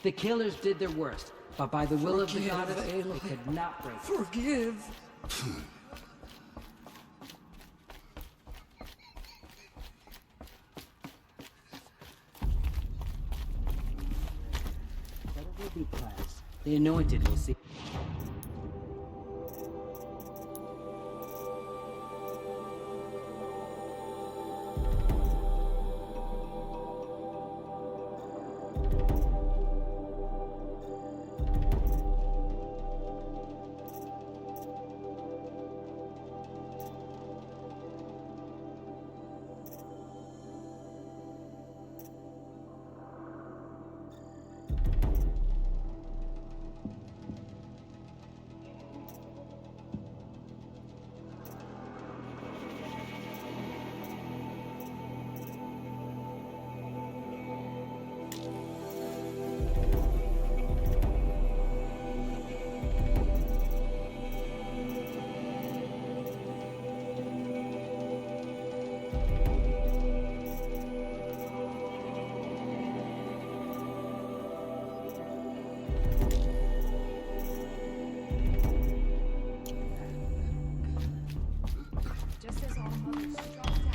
The killers did their worst, but by the will of the Forgive, goddess, they Aloy. could not break it. Forgive. But it will be class. The anointed will see. Just as all mothers struck down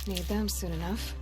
Need them soon enough.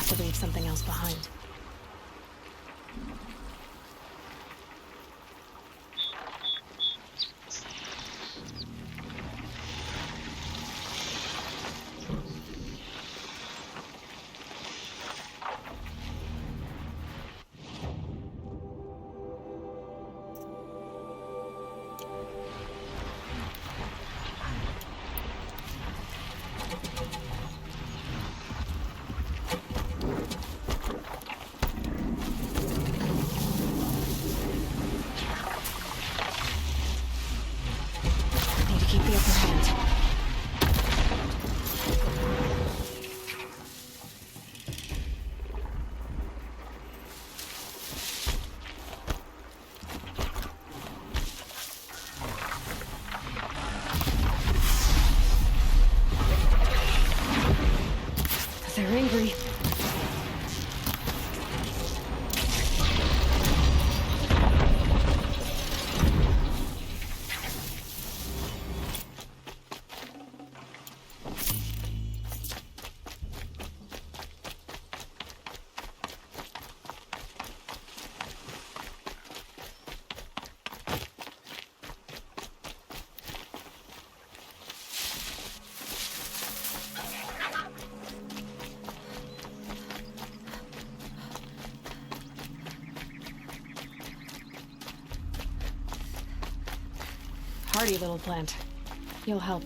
to leave something else behind. Need to keep the upper hand. They're angry. Hardy little plant. You'll help.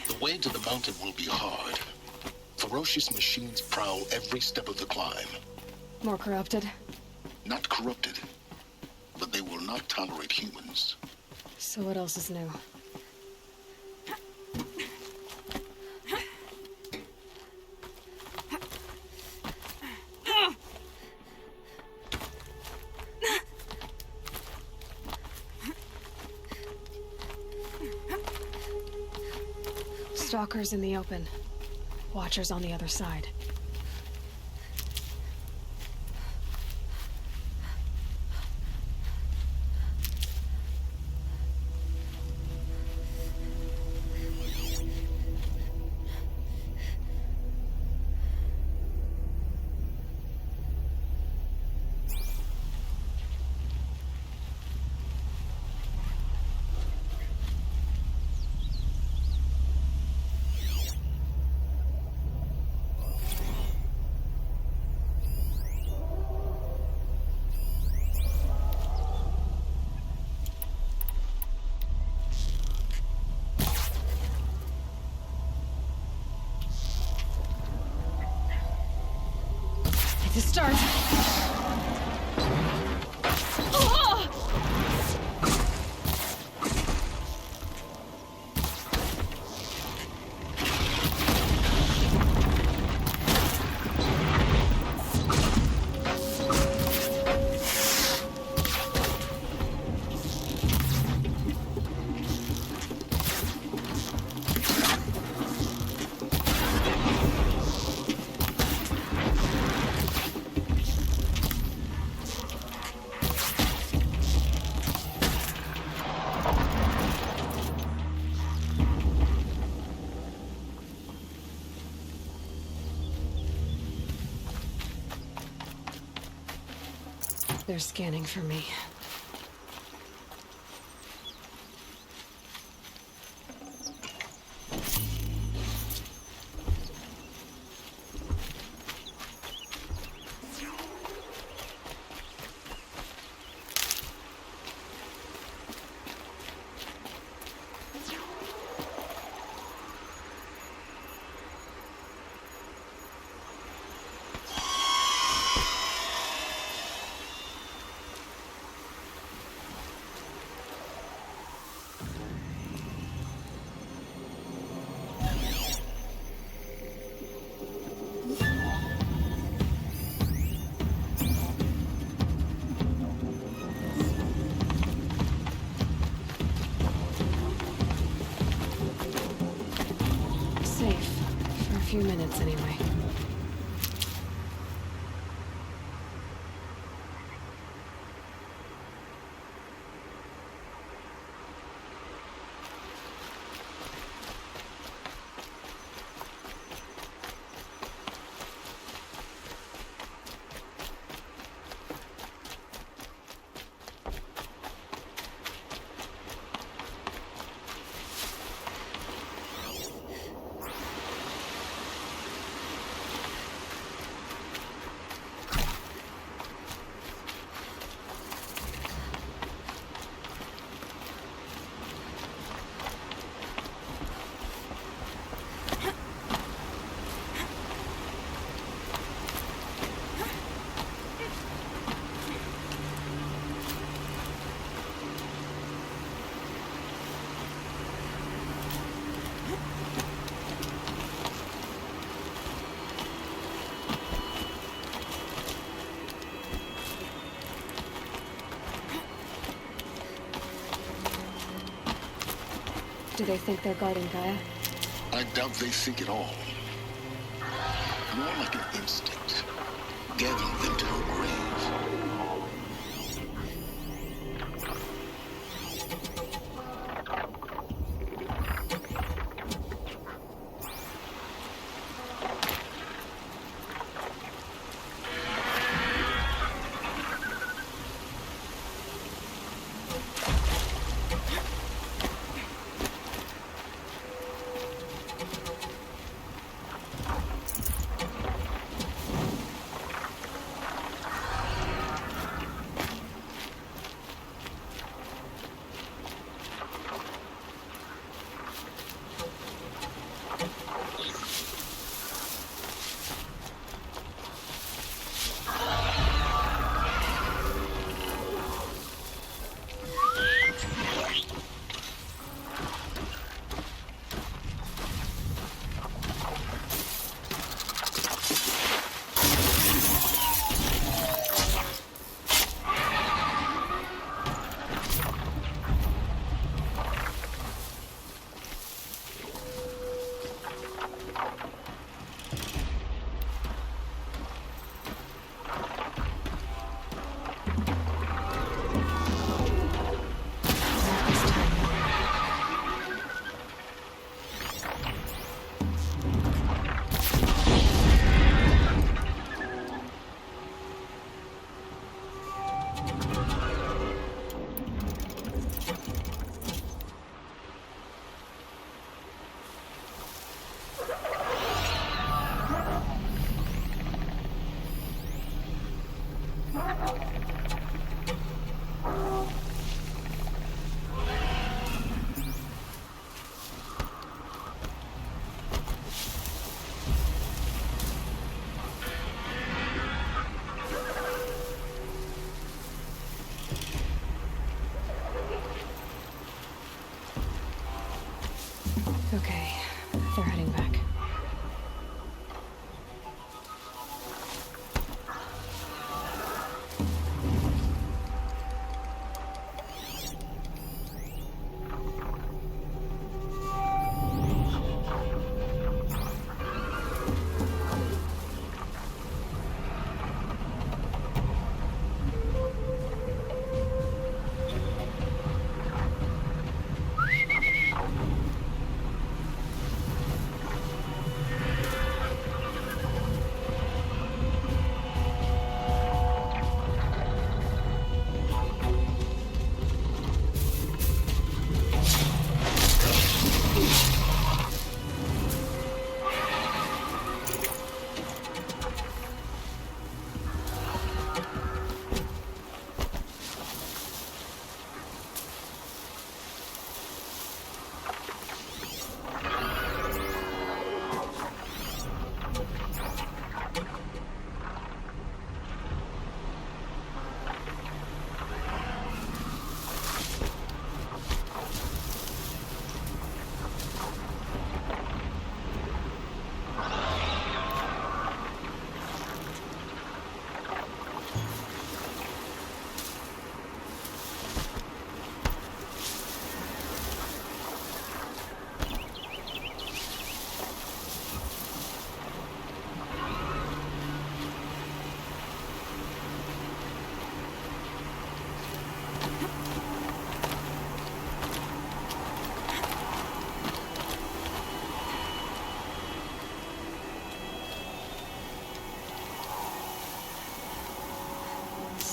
The way to the mountain will be hard. Ferocious machines prowl every step of the climb. More corrupted? Not corrupted, but they will not tolerate humans. So what else is new? Stalkers in the open. Watchers on the other side. to start. They're scanning for me. Safe. For a few minutes, anyway. Do they think they're guarding Gaia? I doubt they think at all. More like an instinct, gathering them to her grave.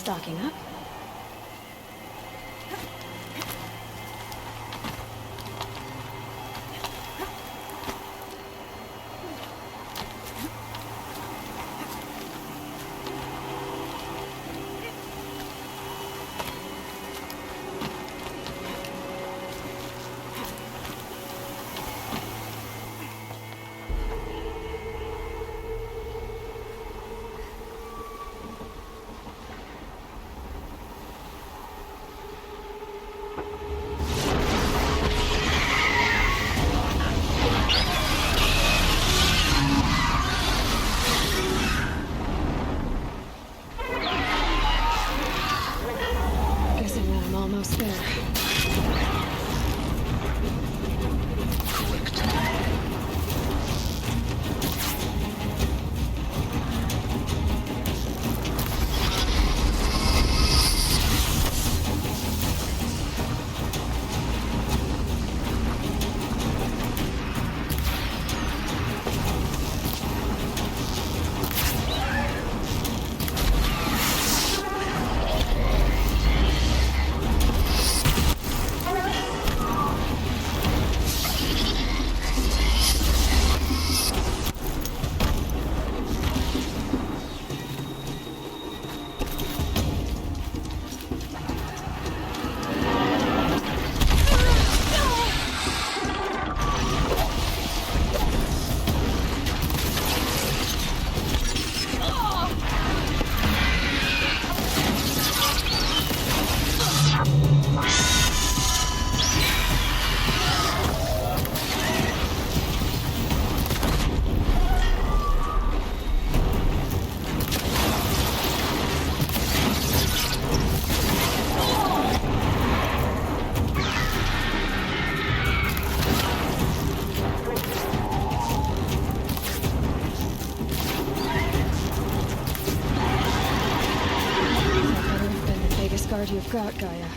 Stocking up? Guessing that I'm almost there. Correct. Guard you've got, Gaia.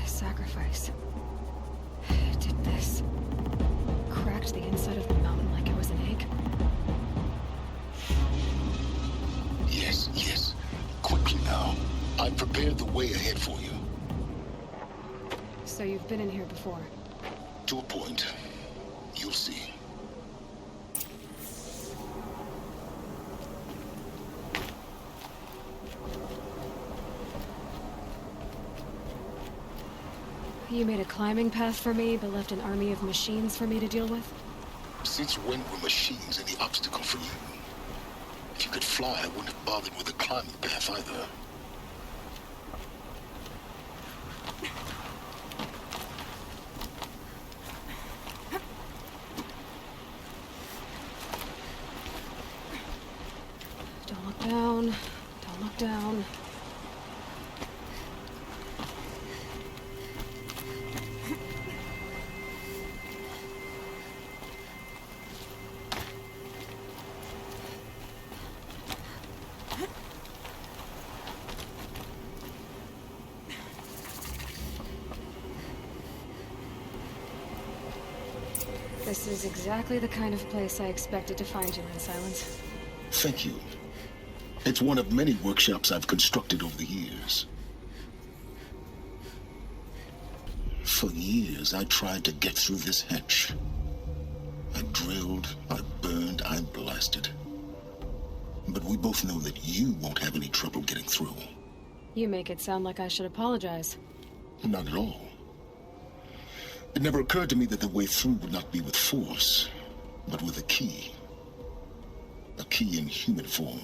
Sacrifice. It did this. Cracked the inside of the mountain like it was an egg. Yes, yes. Quickly now. I've prepared the way ahead for you. So you've been in here before? To a point. You'll see. You made a climbing path for me, but left an army of machines for me to deal with? Since when were machines any obstacle for you? If you could fly, I wouldn't have bothered with a climbing path either. Don't look down. Don't look down. This is exactly the kind of place I expected to find you in, Silence. Thank you. It's one of many workshops I've constructed over the years. For years, I tried to get through this hatch. I drilled tested. But we both know that you won't have any trouble getting through. You make it sound like I should apologize. Not at all. It never occurred to me that the way through would not be with force, but with a key. A key in human form.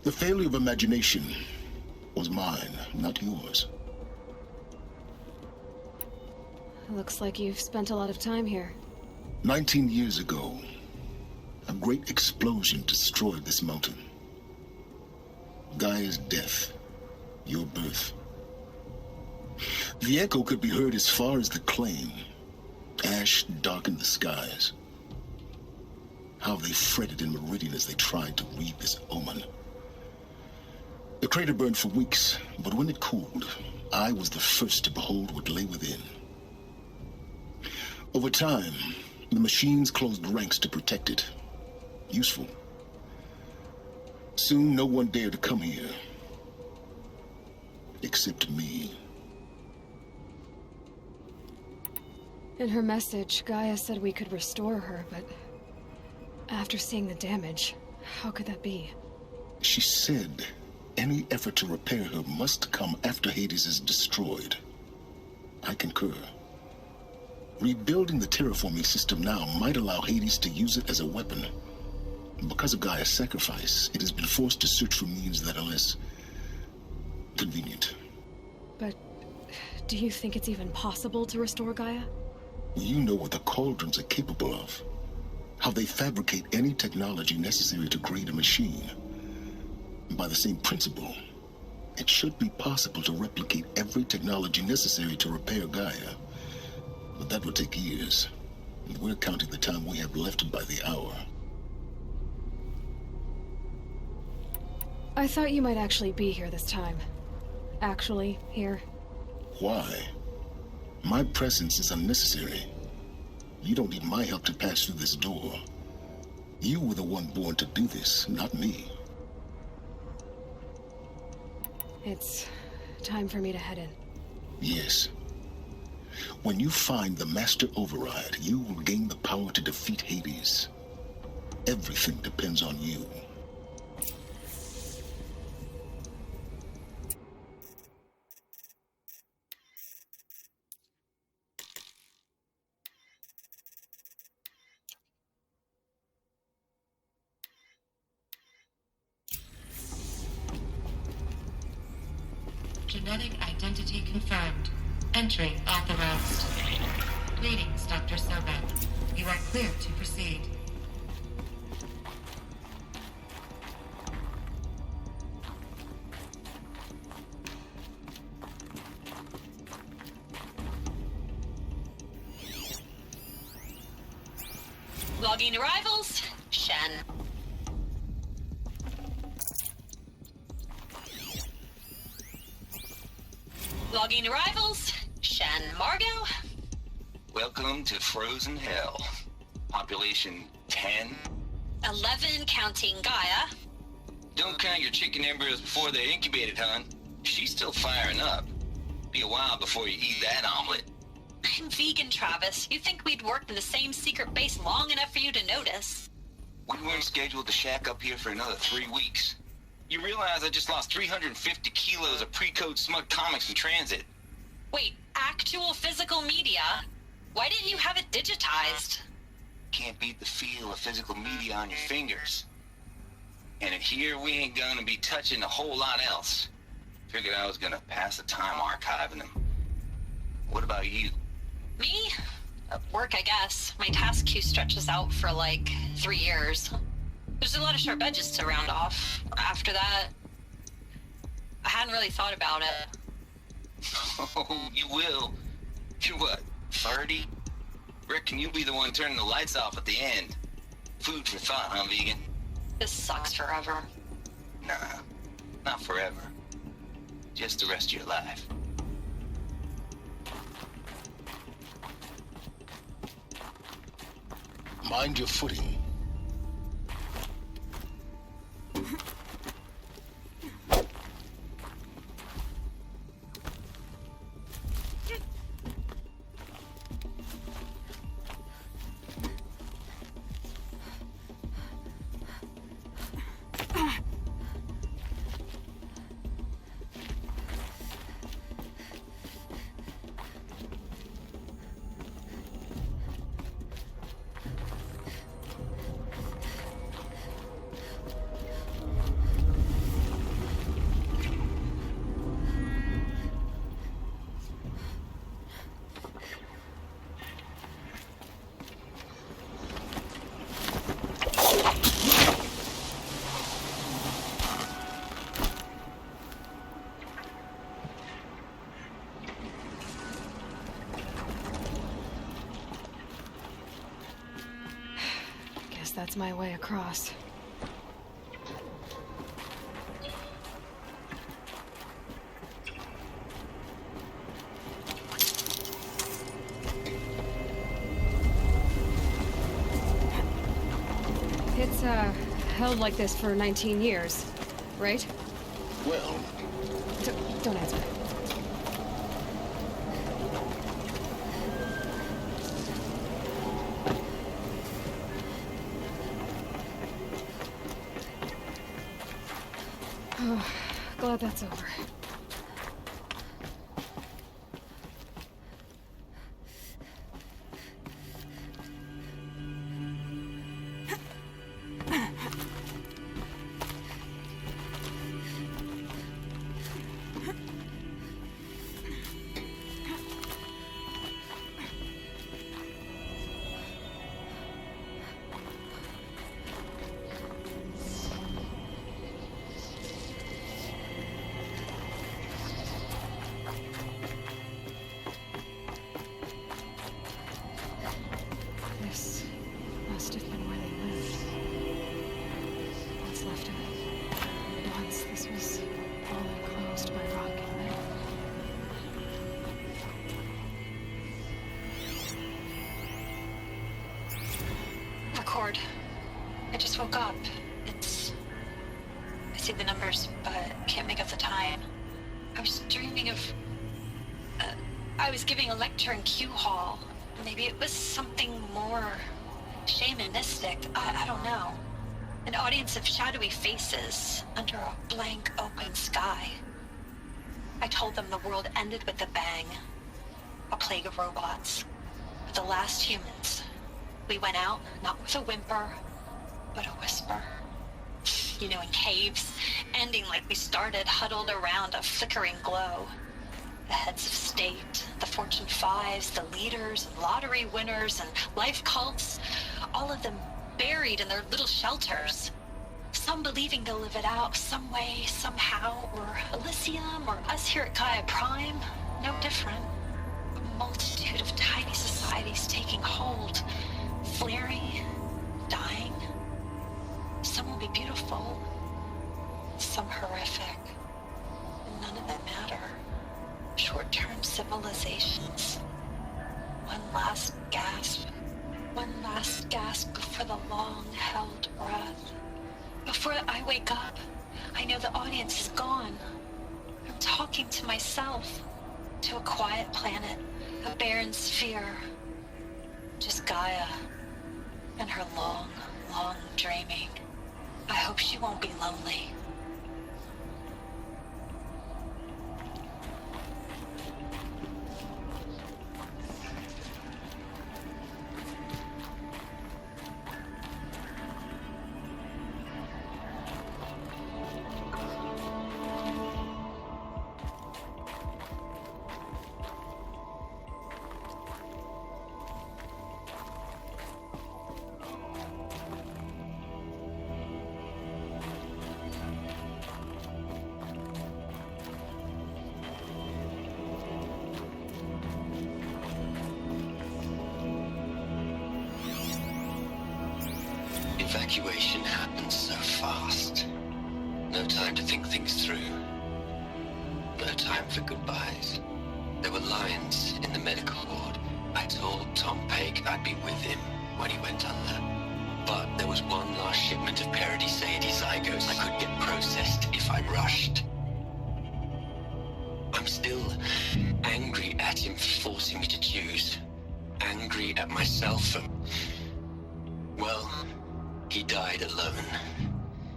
The failure of imagination was mine, not yours. Looks like you've spent a lot of time here. 19 years ago, a great explosion destroyed this mountain. Gaia's death, your birth. The echo could be heard as far as the claim. Ash darkened the skies. How they fretted in Meridian as they tried to read this omen. The crater burned for weeks, but when it cooled, I was the first to behold what lay within. Over time, the machines closed ranks to protect it. Useful. Soon, no one dared to come here. Except me. In her message, Gaia said we could restore her, but after seeing the damage, how could that be? She said any effort to repair her must come after Hades is destroyed. I concur. Rebuilding the terraforming system now might allow Hades to use it as a weapon. Because of Gaia's sacrifice, it has been forced to search for means that are less convenient. But do you think it's even possible to restore Gaia? You know what the Cauldrons are capable of. How they fabricate any technology necessary to create a machine. By the same principle, it should be possible to replicate every technology necessary to repair Gaia. But that would take years. And we're counting the time we have left by the hour. I thought you might actually be here this time. Actually, here. Why? My presence is unnecessary. You don't need my help to pass through this door. You were the one born to do this, not me. It's time for me to head in. Yes. When you find the Master Override, you will gain the power to defeat Hades. Everything depends on you. Genetic identity confirmed. Entry authorized. Greetings, Dr. Sobek. You are clear to proceed. Logging arrivals. Shen. Logging arrivals. Shen. Margot. Welcome to Frozen Hell. Population 10. 11 counting Gaia. Don't count your chicken embryos before they're incubated, hon. She's still firing up. Be a while before you eat that omelet. I'm vegan, Travis. You think we'd worked in the same secret base long enough for you to notice? We weren't scheduled to shack up here for another 3 weeks. You realize I just lost 350 kilos of pre-code smug comics in transit. Wait, actual physical media? Why didn't you have it digitized? Can't beat the feel of physical media on your fingers. And in here, we ain't gonna be touching a whole lot else. Figured I was gonna pass the time archiving them. What about you? Me? Work, I guess. My task queue stretches out for like 3 years. There's a lot of sharp edges to round off. After that, I hadn't really thought about it. Oh, you will. You're what, 30? Reckon you'll be the one turning the lights off at the end. Food for thought, huh, vegan? This sucks forever. Nah, not forever. Just the rest of your life. Mind your footing. that's my way across. It's, held like this for 19 years, right? Well, Don't answer. Oh, glad that's over. This must have been where they lived. What's left of it. Once this was all enclosed by rock and metal. Record. I just woke up. I see the numbers, but can't make out the time. I was dreaming of... I was giving a lecture in Q Hall. Maybe it was something more shamanistic. I don't know. An audience of shadowy faces under a blank open sky. I told them the world ended with a bang. A plague of robots. The last humans. We went out, not with a whimper, but a whisper. You know, in caves, ending like we started, huddled around a flickering glow. The heads of state, the Fortune 5s, the leaders, and lottery winners, and life cults, all of them buried in their little shelters. Some believing they'll live it out some way, somehow, or Elysium, or us here at Gaia Prime, no different. A multitude of tiny societies taking hold, flaring, dying. Some will be beautiful, some horrific, and none of them matter. Short-term civilizations. One last gasp before the long-held breath. Before I wake up, I know the audience is gone. I'm talking to myself, to a quiet planet, a barren sphere. Just Gaia and her long, long dreaming. I hope she won't be lonely. Evacuation happened so fast. No time to think things through. No time for goodbyes. There were lines in the medical ward. I told Tom Pake I'd be with him when he went under. But there was one last shipment of Paradiseidae zygotes I could get processed if I rushed. I'm still angry at him for forcing me to choose. Angry at myself for... well... he died alone,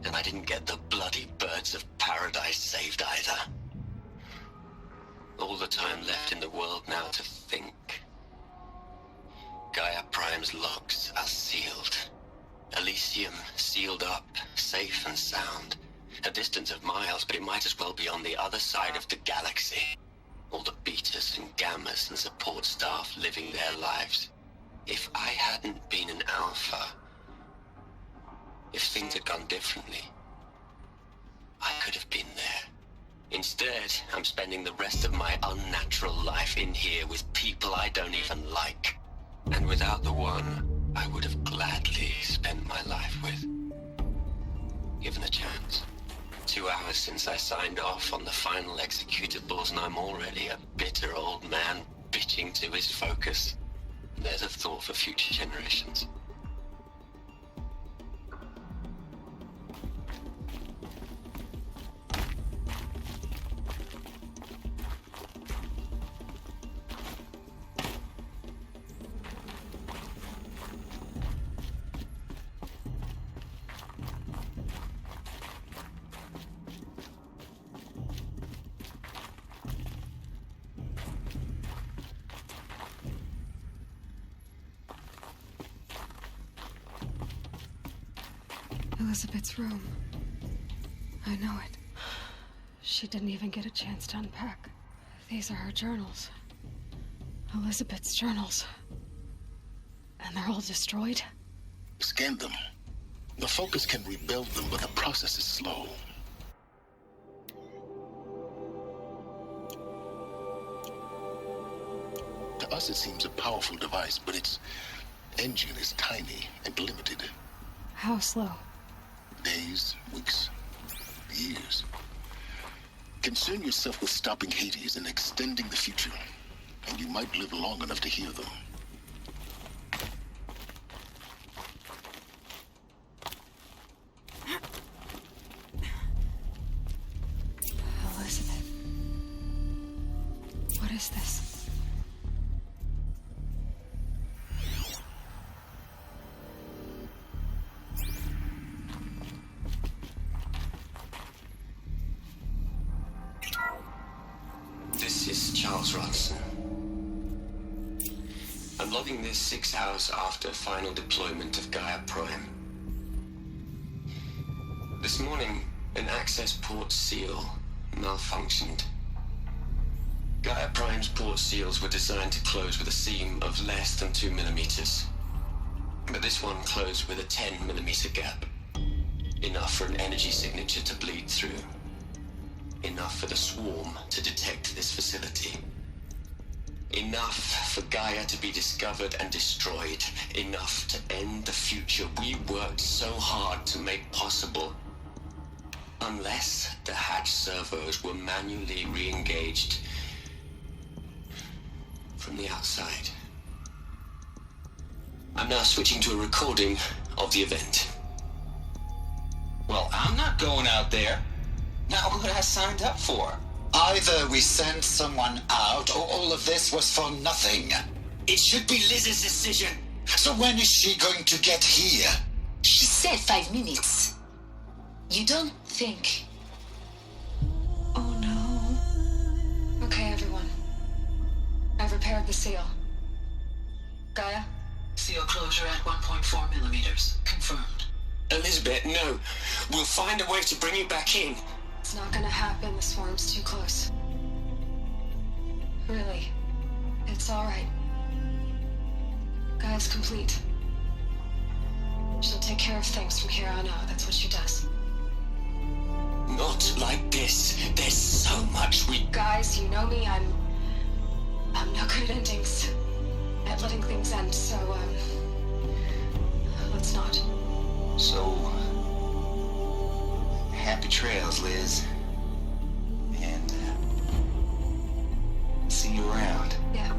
and I didn't get the bloody birds of paradise saved either. All the time left in the world now to think. Gaia Prime's locks are sealed. Elysium sealed up, safe and sound. A distance of miles, but it might as well be on the other side of the galaxy. All the betas and gammas and support staff living their lives. If I hadn't been an alpha... if things had gone differently, I could have been there. Instead, I'm spending the rest of my unnatural life in here with people I don't even like. And without the one, I would have gladly spent my life with. Given a chance. 2 hours since I signed off on the final executables, and I'm already a bitter old man bitching to his focus. There's a thought for future generations. Elizabeth's room. I know it. She didn't even get a chance to unpack. These are her journals. Elizabeth's journals. And they're all destroyed? Scan them. The Focus can rebuild them, but the process is slow. To us, it seems a powerful device, but its engine is tiny and limited. How slow? Days, weeks, years. Concern yourself with stopping Hades and extending the future, and you might live long enough to hear them. Elizabeth. What is this? This is Charles Ronson. I'm logging this 6 hours after final deployment of Gaia Prime. This morning, an access port seal malfunctioned. Gaia Prime's port seals were designed to close with a seam of less than 2 millimeters. But this one closed with a 10 millimeter gap. Enough for an energy signature to bleed through. Enough for the swarm to detect this facility. Enough for Gaia to be discovered and destroyed. Enough to end the future we worked so hard to make possible. Unless the hatch servos were manually re-engaged from the outside. I'm now switching to a recording of the event. Well, I'm not going out there. Not what I signed up for. Either we send someone out, or all of this was for nothing. It should be Liz's decision. So when is she going to get here? She said 5 minutes. You don't think... Oh no. Okay, everyone. I've repaired the seal. Gaia? Seal closure at 1.4 millimeters. Confirmed. Elizabeth, no. We'll find a way to bring you back in. It's not gonna happen. The swarm's too close. Really. It's alright. Gaia's complete. She'll take care of things from here on out. That's what she does. Not like this. There's so much we... Guys, you know me. I'm no good at endings. At letting things end, so, let's not. So, happy trails, Liz. And, see you around. Yeah.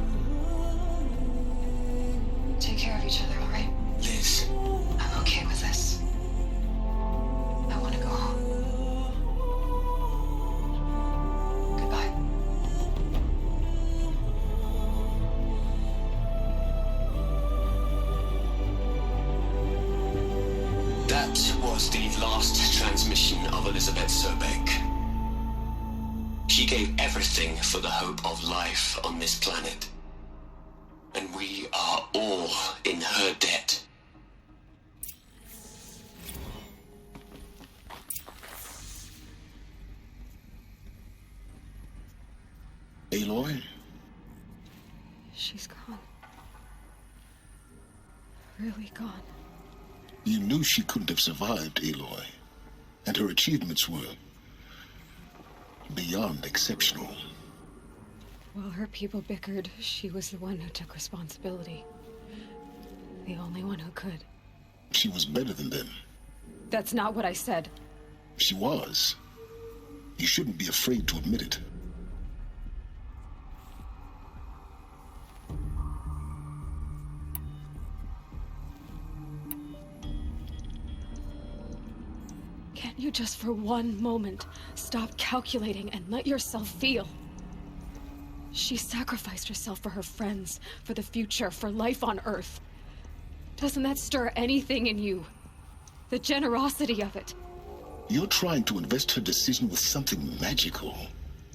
Take care of each other, alright? Liz. I'm okay with this. I want to go home. Goodbye. That was the last transmission of Elizabeth Sobek. She gave everything for the hope of life on this planet. And we are all in her debt. Aloy? She's gone. Really gone. You knew she couldn't have survived, Aloy. And her achievements were beyond exceptional. While her people bickered, she was the one who took responsibility. The only one who could. She was better than them. That's not what I said. She was. You shouldn't be afraid to admit it. Can't you just for one moment stop calculating and let yourself feel? She sacrificed herself for her friends, for the future, for life on Earth. Doesn't that stir anything in you? The generosity of it. You're trying to invest her decision with something magical.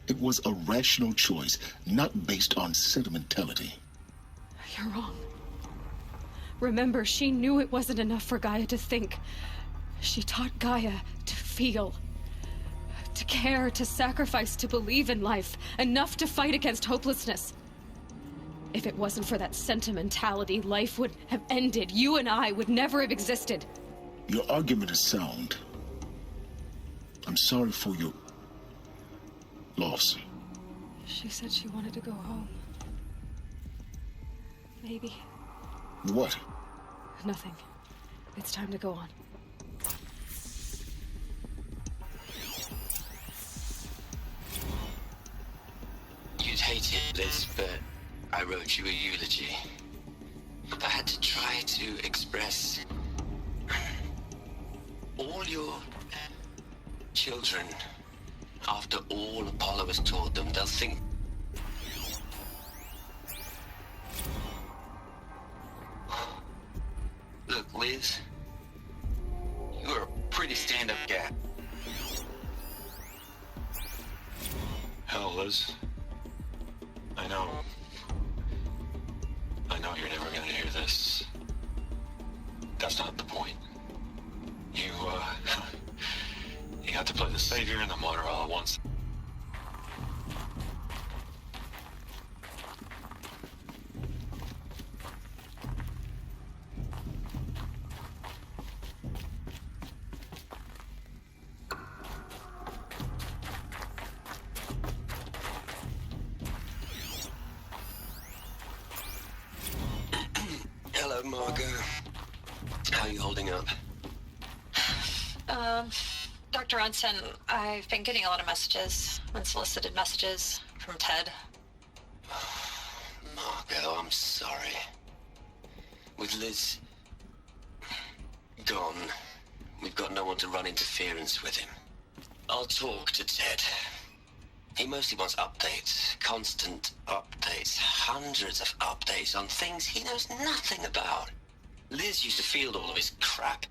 It was a rational choice, not based on sentimentality. You're wrong. Remember, she knew it wasn't enough for Gaia to think. She taught Gaia to feel. To care, to sacrifice, to believe in life. Enough to fight against hopelessness. If it wasn't for that sentimentality, life would have ended. You and I would never have existed. Your argument is sound. I'm sorry for your loss. She said she wanted to go home. Maybe. What? Nothing. It's time to go on. You'd hate it, Liz, but I wrote you a eulogy. I had to try to express all your children. After all Apollo has taught them, they'll think. Look, Liz, you're a pretty stand-up gal. Hell, Liz. I know you're never gonna hear this. That's not the point. You got to play the savior and the martyr all at once. Hello, Margot. How are you holding up? Dr. Ronson, I've been getting a lot of messages, unsolicited messages from Ted. Margot, I'm sorry. With Liz gone, we've got no one to run interference with him. I'll talk to Ted. He mostly wants updates, constant updates, hundreds of updates on things he knows nothing about. Liz used to field all of his crap.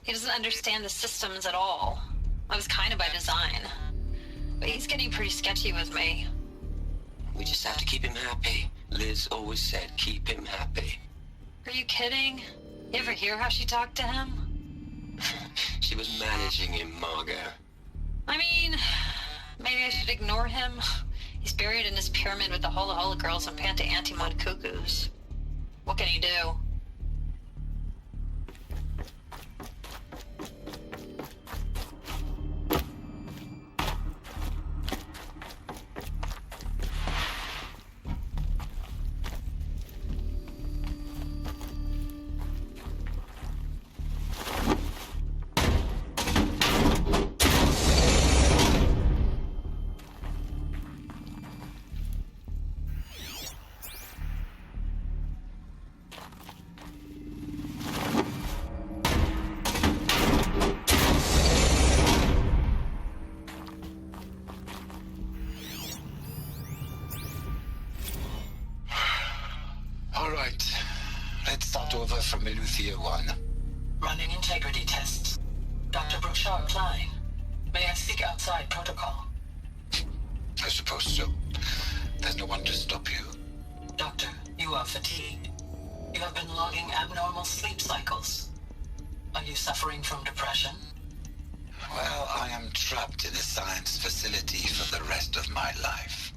He doesn't understand the systems at all. That was kind of by design. But he's getting pretty sketchy with me. We just have to keep him happy. Liz always said keep him happy. Are you kidding? You ever hear how she talked to him? She was managing him, Margot. I mean, maybe I should ignore him. He's buried in his pyramid with the Hola Hola girls and Panta Antimod cuckoos. What can he do? From Eleuthia 1. Running integrity tests. Dr. Bouchard Klein. May I speak outside protocol? I suppose so. There's no one to stop you. Doctor, you are fatigued. You have been logging abnormal sleep cycles. Are you suffering from depression? Well, I am trapped in a science facility for the rest of my life.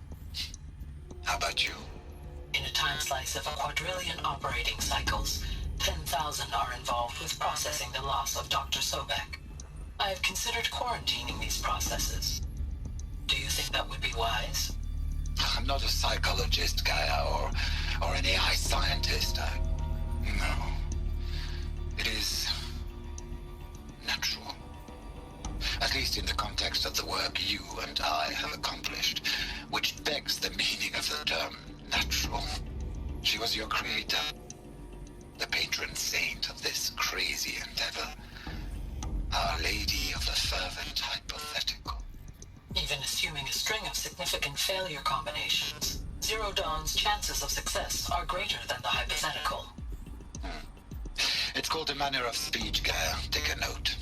How about you? In a time slice of 1,000,000,000 operating cycles, 10,000 are involved with processing the loss of Dr. Sobek. I have considered quarantining these processes. Do you think that would be wise? I'm not a psychologist, Gaia, or an AI scientist. No. It is natural. At least in the context of the work you and I have accomplished, which begs the meaning of the term natural. She was your creator, the patron saint of this crazy endeavor, Our Lady of the Fervent Hypothetical. Even assuming a string of significant failure combinations, Zero Dawn's chances of success are greater than the hypothetical. It's called a manner of speech, Gaia. Take a note.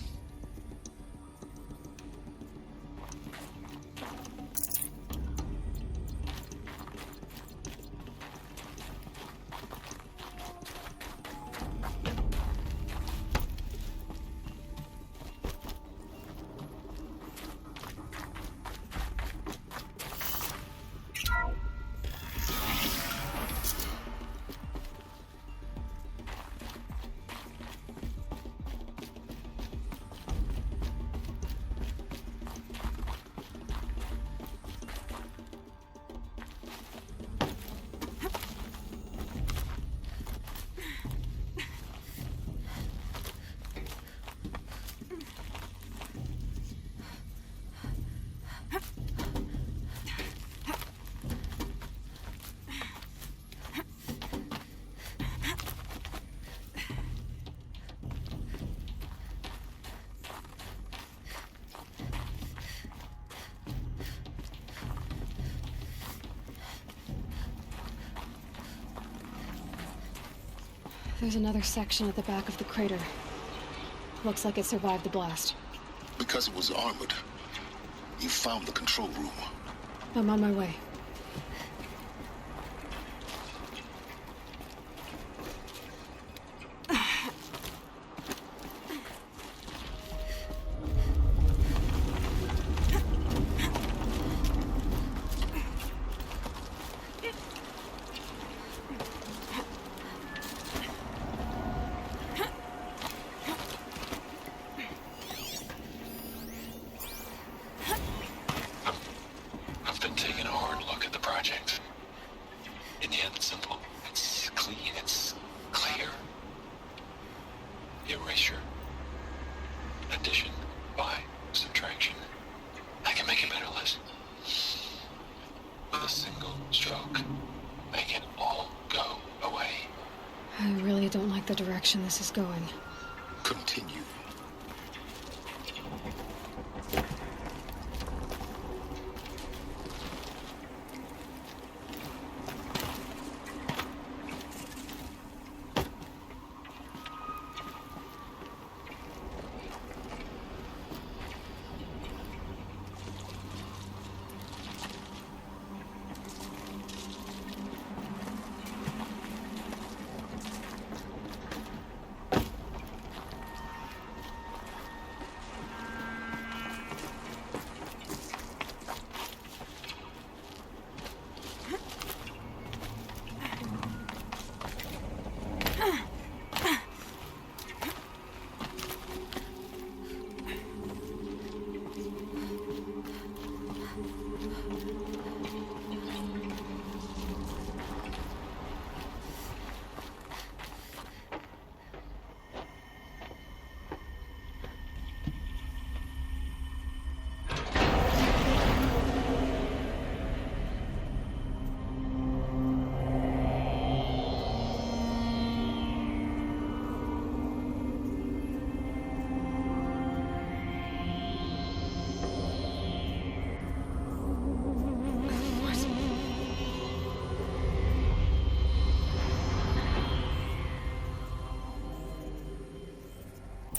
There's another section at the back of the crater. Looks like it survived the blast. Because it was armored. You found the control room. I'm on my way. I've been taking a hard look at the project. In the end, it's simple. It's clean. It's clear. Erasure. Addition. By subtraction. I can make a better list. With a single stroke. Make it all go away. I really don't like the direction this is going. Continue.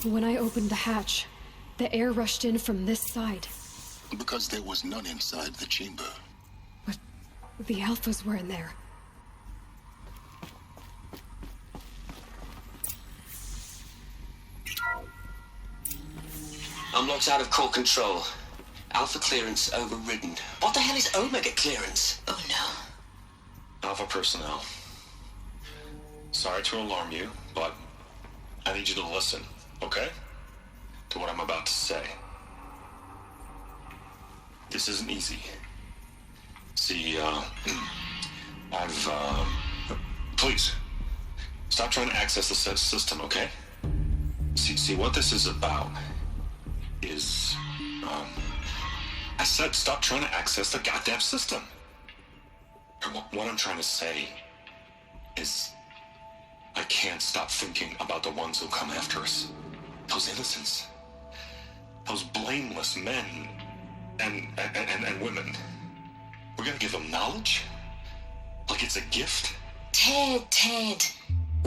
When I opened the hatch, the air rushed in from this side. Because there was none inside the chamber. But the alphas were in there. I'm locked out of core control. Alpha clearance overridden. What the hell is Omega clearance? Oh no. Alpha personnel. Sorry to alarm you, but I need you to listen, okay? To what I'm about to say. This isn't easy. See, Please, stop trying to access the system, okay? See what this is about is, I said stop trying to access the goddamn system. What I'm trying to say is I can't stop thinking about the ones who come after us. Those innocents. Those blameless men and women. We're gonna give them knowledge? Like it's a gift? Ted,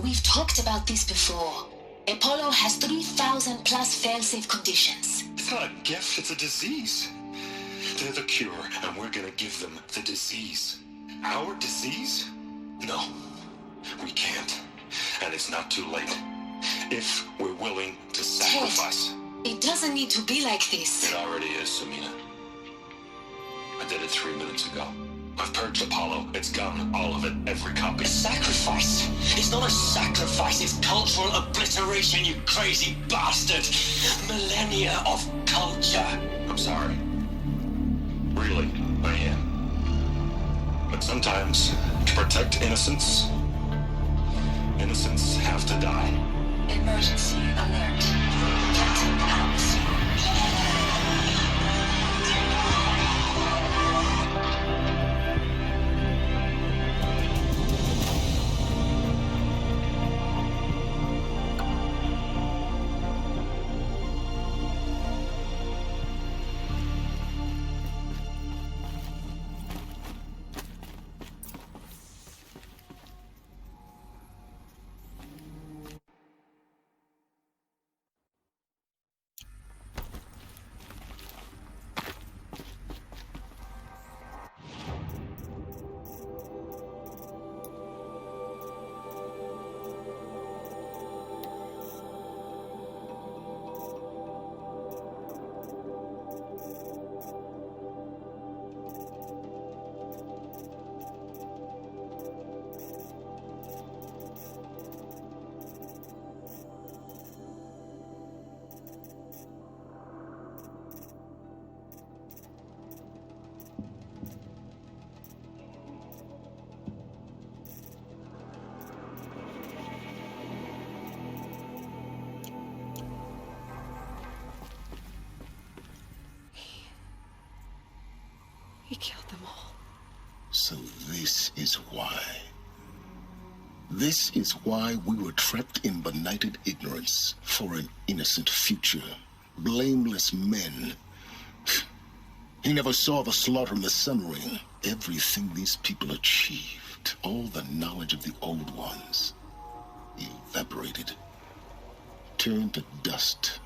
we've talked about this before. Apollo has 3,000 plus fail-safe conditions. It's not a gift, it's a disease. They're the cure, and we're gonna give them the disease. Our disease? No, we can't. And it's not too late. If we're willing to sacrifice. Ted, it doesn't need to be like this. It already is, Samina. I did it 3 minutes ago. I've purged Apollo. It's gone. All of it. Every copy. A sacrifice? It's not a sacrifice, it's cultural obliteration, you crazy bastard! Millennia of culture! I'm sorry. Really, I am. But sometimes, to protect innocence, innocents have to die. Emergency alert. Captain House. He killed them all. So this is why. This is why we were trapped in benighted ignorance for an innocent future. Blameless men. He never saw the slaughter in the Sun Ring. Everything these people achieved, all the knowledge of the old ones, evaporated, turned to dust,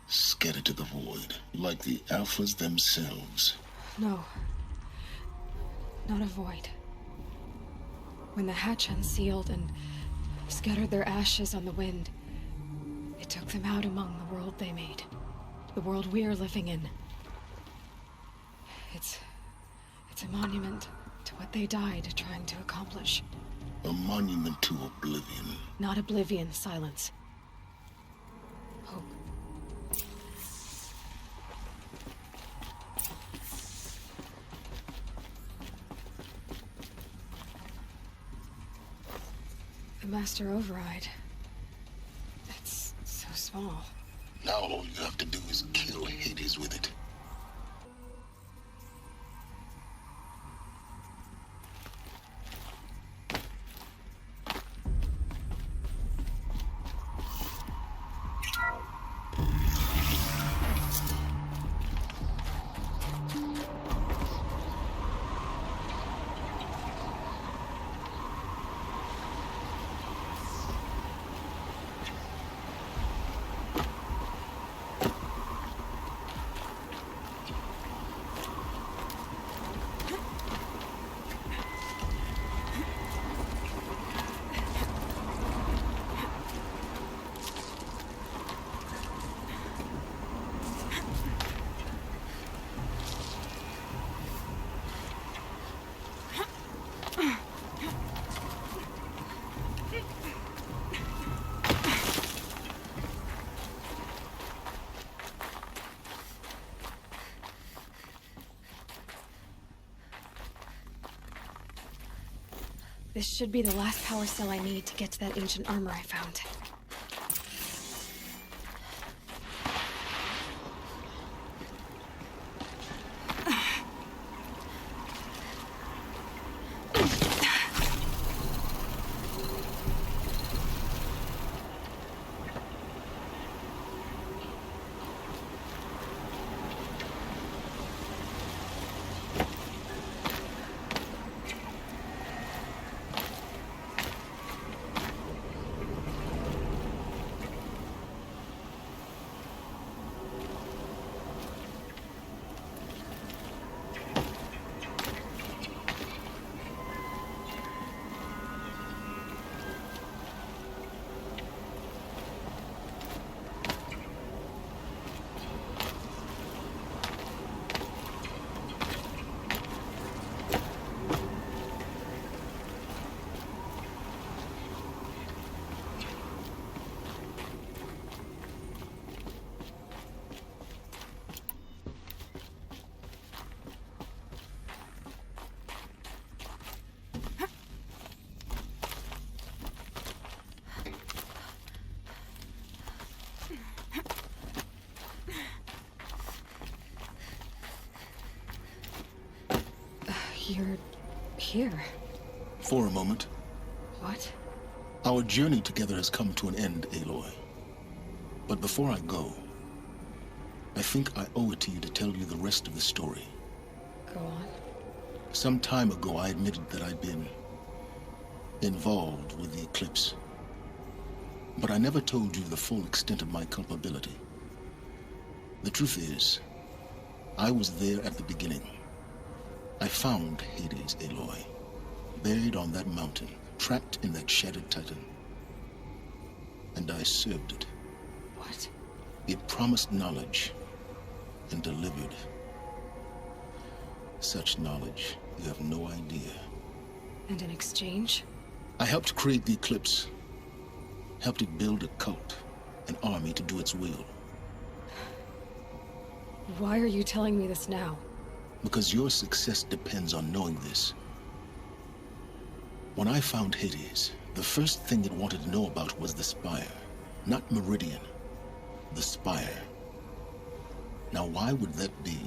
scattered to the void, like the Alphas themselves. No. Not a void. When the hatch unsealed and scattered their ashes on the wind, it took them out among the world they made. The world we're living in. It's a monument to what they died trying to accomplish. A monument to oblivion. Not oblivion, silence. Hope. The Master Override. That's so small. Now all you have to do is kill Hades with it. This should be the last power cell I need to get to that ancient armor I found. here? For a moment. What? Our journey together has come to an end, Aloy. But before I go, I think I owe it to you to tell you the rest of the story. Go on. Some time ago, I admitted that I'd been involved with the eclipse. But I never told you the full extent of my culpability. The truth is, I was there at the beginning. I found Hades, Aloy, buried on that mountain, trapped in that shattered titan. And I served it. What? It promised knowledge and delivered. Such knowledge, you have no idea. And in exchange? I helped create the eclipse. Helped it build a cult, an army to do its will. Why are you telling me this now? Because your success depends on knowing this. When I found Hades, the first thing it wanted to know about was the Spire. Not Meridian. The Spire. Now why would that be?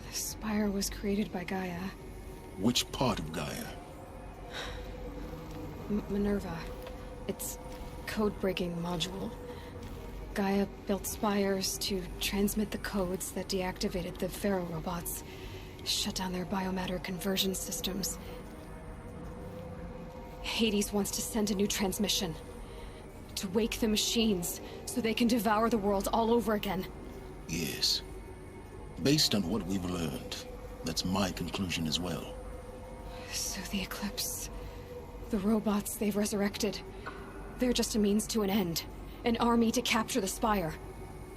The Spire was created by Gaia. Which part of Gaia? Minerva. Its code-breaking module. Gaia built spires to transmit the codes that deactivated the Pharaoh robots, shut down their biomatter conversion systems. Hades wants to send a new transmission. To wake the machines, so they can devour the world all over again. Yes. Based on what we've learned, that's my conclusion as well. So the Eclipse... the robots they've resurrected... they're just a means to an end. An army to capture the Spire.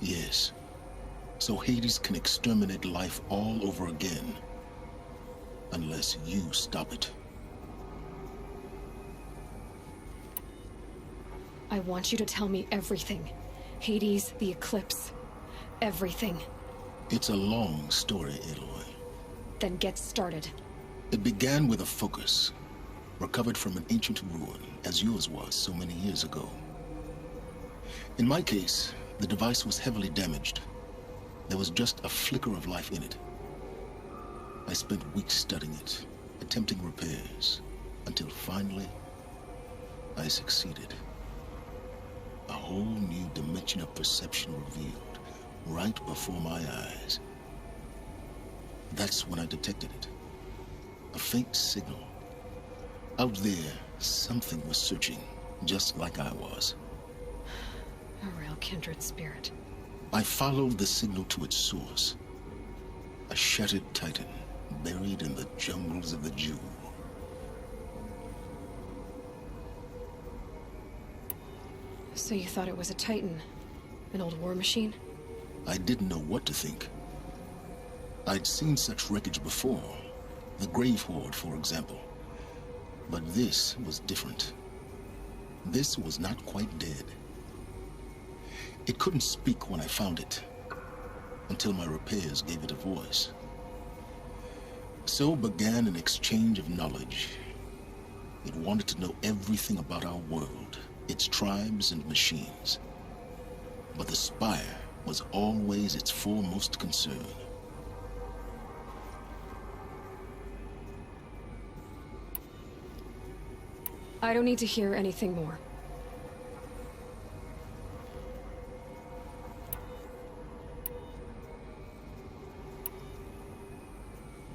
Yes. So Hades can exterminate life all over again. Unless you stop it. I want you to tell me everything. Hades, the Eclipse. Everything. It's a long story, Aloy. Then get started. It began with a focus. Recovered from an ancient ruin, as yours was so many years ago. In my case, the device was heavily damaged. There was just a flicker of life in it. I spent weeks studying it, attempting repairs, until finally, I succeeded. A whole new dimension of perception revealed, right before my eyes. That's when I detected it. A faint signal. Out there, something was searching, just like I was. A real kindred spirit. I followed the signal to its source. A shattered titan, buried in the jungles of the Jewel. So you thought it was a Titan? An old war machine? I didn't know what to think. I'd seen such wreckage before. The Grave Horde, for example. But this was different. This was not quite dead. It couldn't speak when I found it, until my repairs gave it a voice. So began an exchange of knowledge. It wanted to know everything about our world, its tribes and machines. But the Spire was always its foremost concern. I don't need to hear anything more.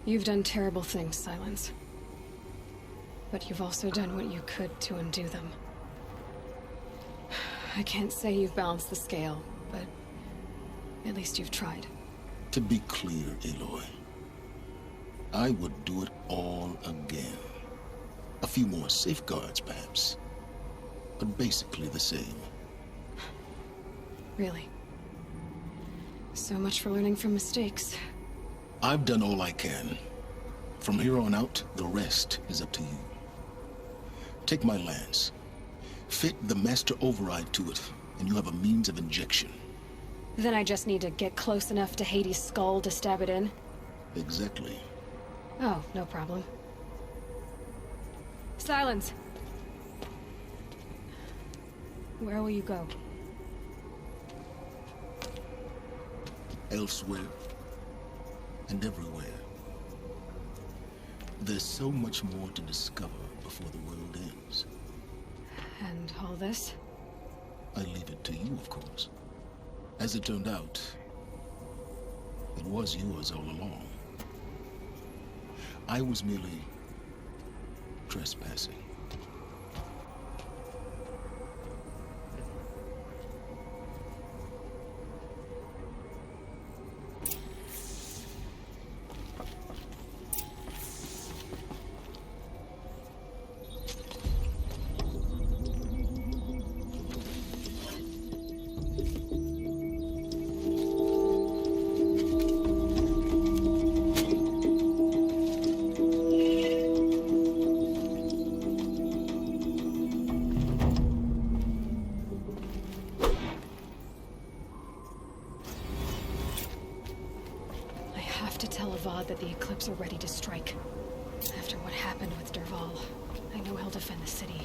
You've done terrible things, Silence. But you've also done what you could to undo them. I can't say you've balanced the scale, but at least you've tried. To be clear, Aloy, I would do it all again. A few more safeguards, perhaps, but basically the same. Really? So much for learning from mistakes. I've done all I can. From here on out, the rest is up to you. Take my lance. Fit the master override to it, and you have a means of injection. Then I just need to get close enough to Hades' skull to stab it in? Exactly. Oh, no problem. Silence! Where will you go? Elsewhere and everywhere. There's so much more to discover before the world ends. And all this? I leave it to you, of course. As it turned out, it was yours all along. I was merely trespassing. That the Eclipse are ready to strike. After what happened with Derval, I know he'll defend the city.